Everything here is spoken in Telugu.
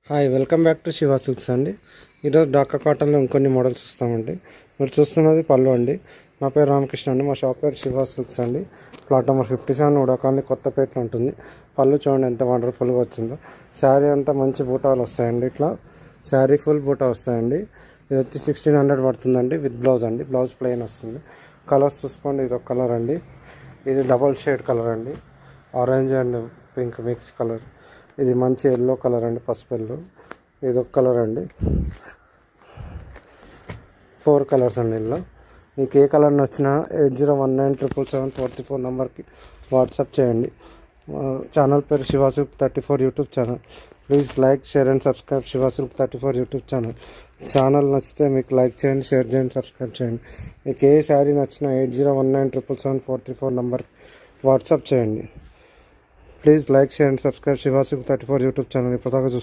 Hi welcome back to Shiva silks అండి. ఈరోజు డాకా కాటన్లో ఇంకొన్ని మోడల్స్ చూస్తామండి. మీరు చూస్తున్నది పళ్ళు అండి. నా పేరు రామకృష్ణ అండి. మా షాప్ పేరు శివ సిల్క్స్ అండి. ప్లాట్ నెంబర్ 57 ఉడకాన్ని కొత్తపేట ఉంటుంది. పళ్ళు చూడండి ఎంత వండర్ఫుల్గా వచ్చిందో. శారీ అంతా మంచి బూటాలు వస్తాయండి. ఇట్లా శారీ ఫుల్ బూటా వస్తాయండి. ఇది వచ్చి 1600 పడుతుందండి విత్ బ్లౌజ్ అండి. బ్లౌజ్ ప్లెయిన్ వస్తుంది. కలర్స్ చూసుకోండి. ఇది ఒక కలర్ అండి. ఇది డబల్ షేడ్ కలర్ అండి. Orange and pink mix colour. ఇది మంచి ఎల్లో కలర్ అండి, పసుపు ఎల్లో. ఇది ఒక కలర్ అండి. 4 కలర్స్ అండి ఇందులో. మీకు ఏ కలర్ నచ్చినా 80197774 నెంబర్కి వాట్సాప్ చేయండి. ఛానల్ పేరు Shiva silk 34 YouTube channel. Please like, share and subscribe Shiva silk 34 YouTube channel. Channel నచ్చితే మీకు లైక్ చేయండి, షేర్ చేయండి, సబ్స్క్రైబ్ చేయండి. మీకు ఏ శారీ నచ్చినా 80197774 నెంబర్కి వాట్సాప్ చేయండి. Please like, share and subscribe Shiva silk 34 YouTube channel. ఇప్పటిదాకా చూస్తున్నారు.